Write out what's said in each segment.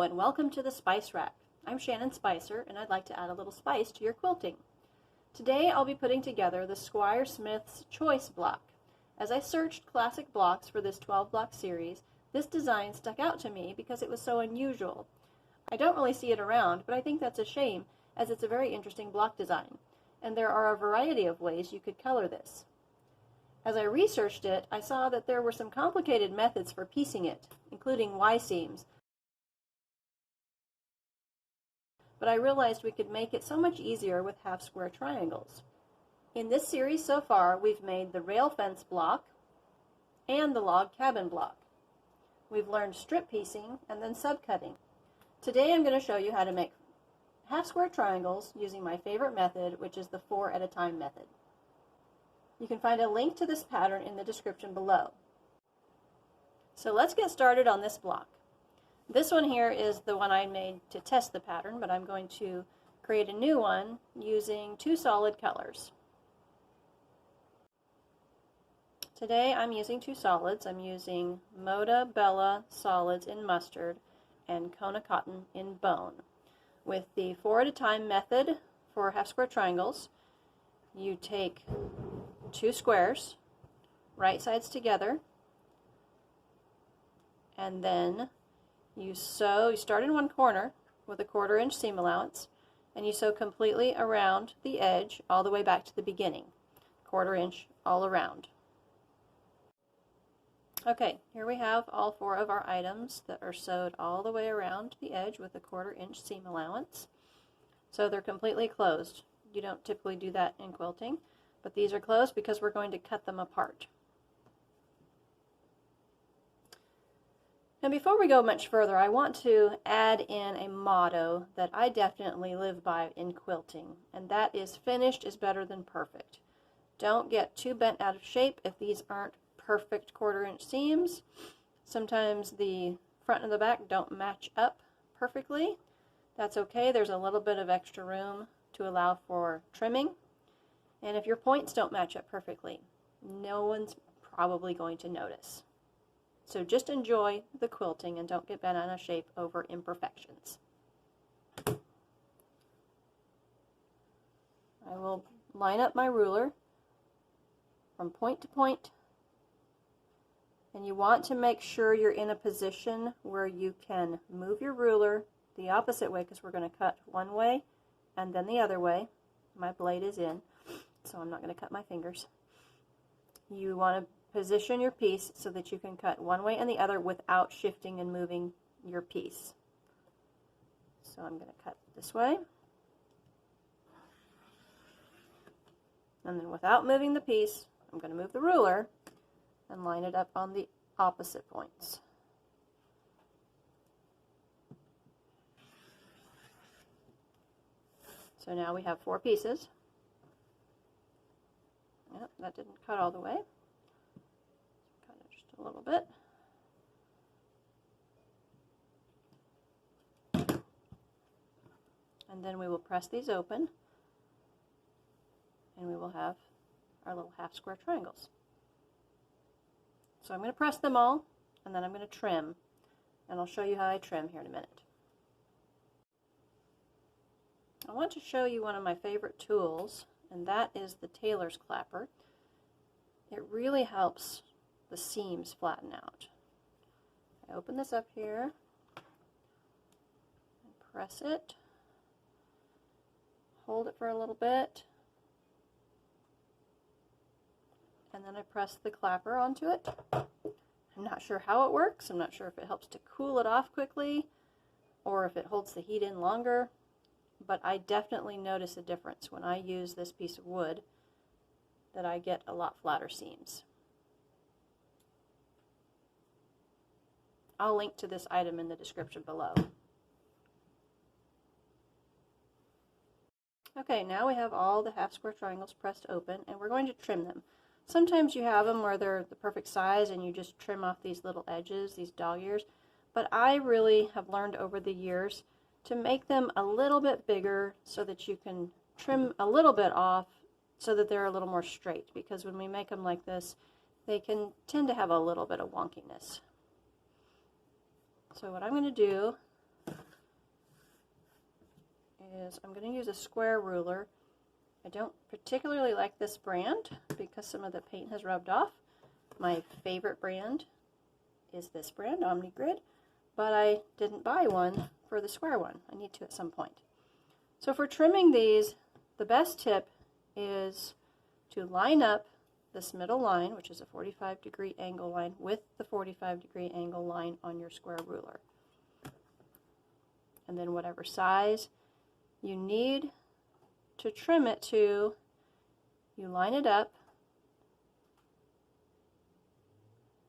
and welcome to the Spice Rack. I'm Shannon Spicer and I'd like to add a little spice to your quilting. Today I'll be putting together the Squire Smith's Choice block. As I searched classic blocks for this 12-block series, this design stuck out to me because it was so unusual. I don't really see it around, but I think that's a shame as it's a very interesting block design, and there are a variety of ways you could color this. As I researched it, I saw that there were some complicated methods for piecing it, including Y-seams, but I realized we could make it so much easier with half-square triangles. In this series so far, we've made the rail fence block and the log cabin block. We've learned strip piecing and then subcutting. Today I'm going to show you how to make half-square triangles using my favorite method, which is the 4 at a time method. You can find a link to this pattern in the description below. So let's get started on this block. This one here is the one I made to test the pattern, but I'm going to create a new one using 2 solid colors. Today I'm using 2 solids. I'm using Moda Bella solids in mustard and Kona cotton in bone. With the 4 at a time method for half square triangles, you take 2 squares, right sides together, and then you start in one corner with a 1/4 inch seam allowance, and you sew completely around the edge all the way back to the beginning, 1/4 inch all around. Okay, here we have all 4 of our items that are sewed all the way around the edge with a 1/4 inch seam allowance. So they're completely closed. You don't typically do that in quilting, but these are closed because we're going to cut them apart. And before we go much further, I want to add in a motto that I definitely live by in quilting, and that is finished is better than perfect. Don't get too bent out of shape if these aren't perfect 1/4 inch seams. Sometimes the front and the back don't match up perfectly. That's okay. There's a little bit of extra room to allow for trimming. And if your points don't match up perfectly, no one's probably going to notice. So just enjoy the quilting and don't get bent out of shape over imperfections. I will line up my ruler from point to point, and you want to make sure you're in a position where you can move your ruler the opposite way, because we're going to cut one way and then the other way. My blade is in, so I'm not going to cut my fingers. You want to position your piece so that you can cut one way and the other without shifting and moving your piece. So I'm going to cut this way, and then without moving the piece, I'm going to move the ruler and line it up on the opposite points. So now we have 4 pieces. Yep, that didn't cut all the way. Cut it just a little bit. And then we will press these open, and we will have our little half square triangles. So I'm going to press them all, and then I'm going to trim, and I'll show you how I trim here in a minute. I want to show you one of my favorite tools, and that is the Tailor's clapper. It really helps the seams flatten out. I open this up here and press it, hold it for a little bit, and then I press the clapper onto it. I'm not sure how it works. I'm not sure if it helps to cool it off quickly or if it holds the heat in longer, but I definitely notice a difference when I use this piece of wood, that I get a lot flatter seams. I'll link to this item in the description below. Okay, now we have all the half square triangles pressed open, and we're going to trim them. Sometimes you have them where they're the perfect size and you just trim off these little edges, these dog ears, but I really have learned over the years to make them a little bit bigger so that you can trim a little bit off so that they're a little more straight, because when we make them like this, they can tend to have a little bit of wonkiness. So what I'm going to do is I'm going to use a square ruler. I don't particularly like this brand because some of the paint has rubbed off. My favorite brand is this brand, OmniGrid, but I didn't buy one for the square one. I need to at some point. So for trimming these, the best tip is to line up this middle line, which is a 45-degree angle line, with the 45-degree angle line on your square ruler. And then whatever size you need to trim it to, you line it up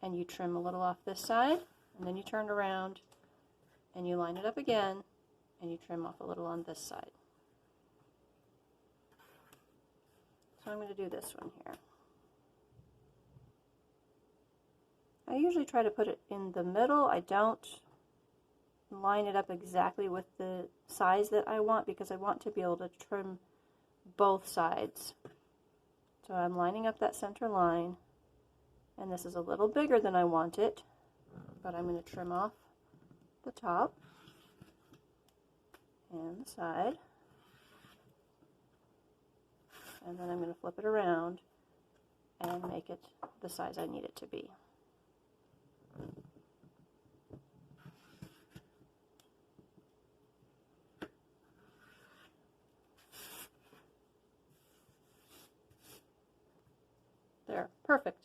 and you trim a little off this side, and then you turn around and you line it up again and you trim off a little on this side. So I'm going to do this one here. I usually try to put it in the middle. I don't line it up exactly with the size that I want because I want to be able to trim both sides. So I'm lining up that center line, and this is a little bigger than I want it, but I'm going to trim off the top and the side, and then I'm going to flip it around and make it the size I need it to be. There, perfect.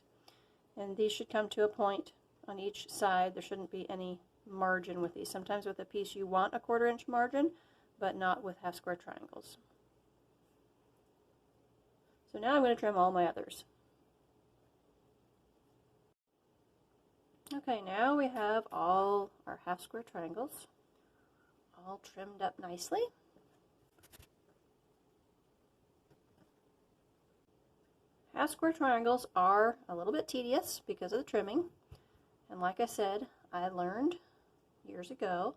And these should come to a point on each side. There shouldn't be any margin with these. Sometimes with a piece you want a 1/4 inch margin, but not with half square triangles. So now I'm going to trim all my others. Okay, now we have all our half square triangles all trimmed up nicely. Half square triangles are a little bit tedious because of the trimming, and like I said, I learned years ago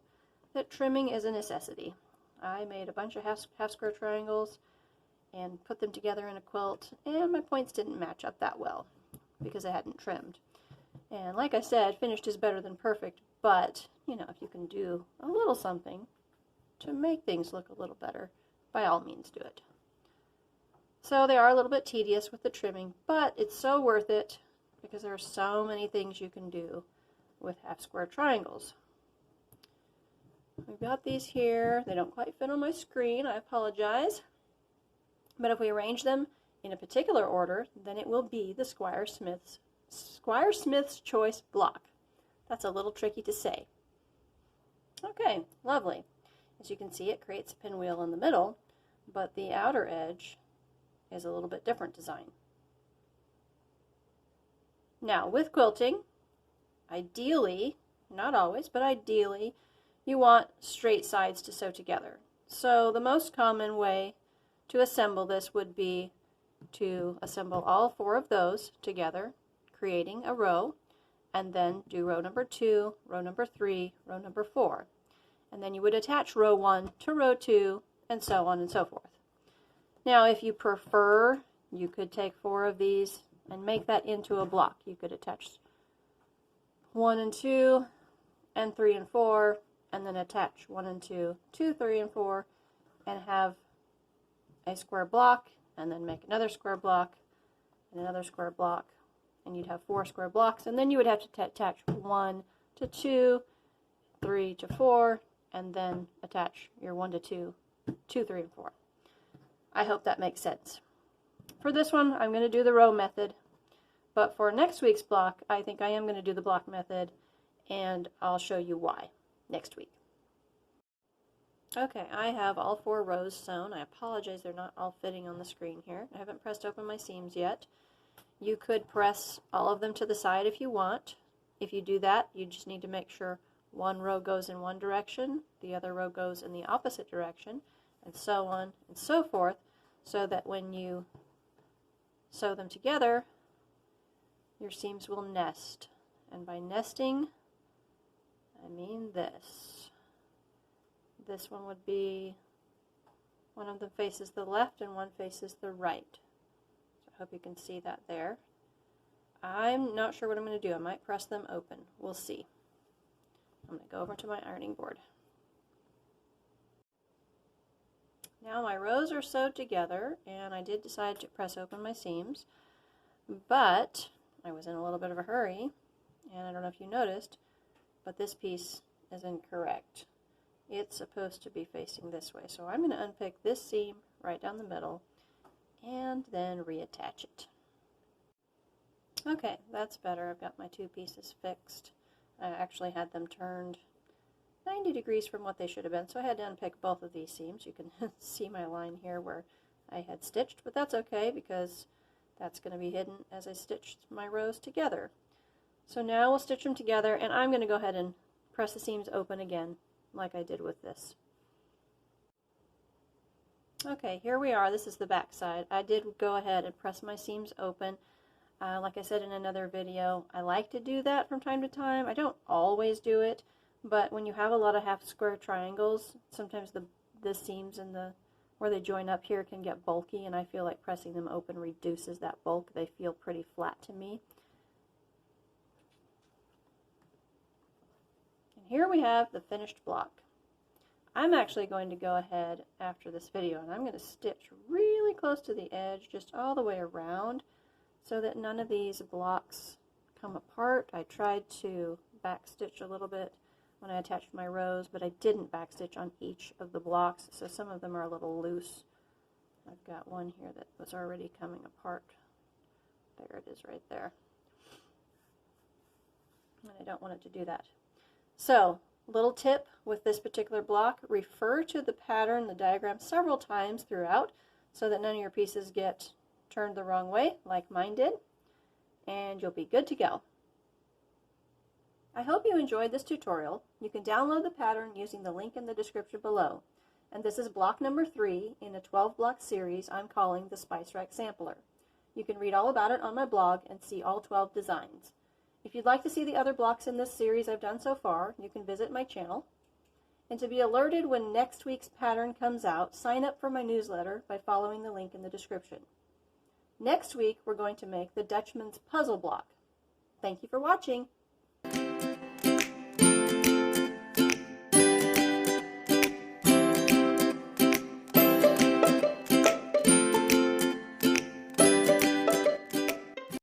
that trimming is a necessity. I made a bunch of half square triangles and put them together in a quilt, and my points didn't match up that well because I hadn't trimmed. And like I said, finished is better than perfect, but you know, if you can do a little something to make things look a little better, by all means do it. So they are a little bit tedious with the trimming, but it's so worth it because there are so many things you can do with half square triangles. We've got these here. They don't quite fit on my screen. I apologize. But if we arrange them in a particular order, then it will be the Squire Smith's Choice block. That's a little tricky to say. Okay, lovely. As you can see, it creates a pinwheel in the middle, but the outer edge is a little bit different design. Now, with quilting, ideally, not always, but ideally, you want straight sides to sew together. So the most common way to assemble this would be to assemble all 4 of those together, creating a row, and then do row number 2, row number 3, row number 4. And then you would attach row 1 to row 2, and so on and so forth. Now, if you prefer, you could take 4 of these and make that into a block. You could attach 1 and 2, and 3 and 4, and then attach 1 and 2, 2, 3, and 4, and have a square block, and then make another square block, and another square block, and you'd have 4 square blocks, and then you would have to attach 1 to 2, 3 to 4, and then attach your 1 to 2, 2, 3, and 4. I hope that makes sense. For this one, I'm going to do the row method, but for next week's block, I think I am going to do the block method, and I'll show you why next week. Okay, I have all 4 rows sewn. I apologize, they're not all fitting on the screen here. I haven't pressed open my seams yet. You could press all of them to the side if you want. If you do that, you just need to make sure one row goes in one direction, the other row goes in the opposite direction, and so on and so forth, so that when you sew them together, your seams will nest. And by nesting, I mean this. This one would be, one of them faces the left and one faces the right. So I hope you can see that there. I'm not sure what I'm going to do. I might press them open. We'll see. I'm going to go over to my ironing board. Now my rows are sewed together, and I did decide to press open my seams, but I was in a little bit of a hurry, and I don't know if you noticed, but this piece is incorrect. It's supposed to be facing this way, so I'm going to unpick this seam right down the middle and then reattach it. Okay, that's better. I've got my two pieces fixed. I actually had them turned 90 degrees from what they should have been, so I had to unpick both of these seams. You can see my line here where I had stitched, but that's okay because that's going to be hidden as I stitched my rows together. So now we'll stitch them together, and I'm going to go ahead and press the seams open again like I did with this. Okay, here we are. This is the back side. I did go ahead and press my seams open. Like I said in another video, I like to do that from time to time. I don't always do it, but when you have a lot of half square triangles, sometimes the seams and where they join up here can get bulky, and I feel like pressing them open reduces that bulk. They feel pretty flat to me. And here we have the finished block. I'm actually going to go ahead after this video, and I'm going to stitch really close to the edge, just all the way around, so that none of these blocks come apart. I tried to backstitch a little bit when I attached my rows, but I didn't backstitch on each of the blocks, so some of them are a little loose. I've got one here that was already coming apart. There it is right there. And I don't want it to do that. So, little tip with this particular block, refer to the pattern, the diagram several times throughout so that none of your pieces get turned the wrong way like mine did, and you'll be good to go. I hope you enjoyed this tutorial. You can download the pattern using the link in the description below. And this is block number 3 in a 12-block series I'm calling the Spicerack Sampler. You can read all about it on my blog and see all 12 designs. If you'd like to see the other blocks in this series I've done so far, you can visit my channel. And to be alerted when next week's pattern comes out, sign up for my newsletter by following the link in the description. Next week, we're going to make the Dutchman's puzzle block. Thank you for watching.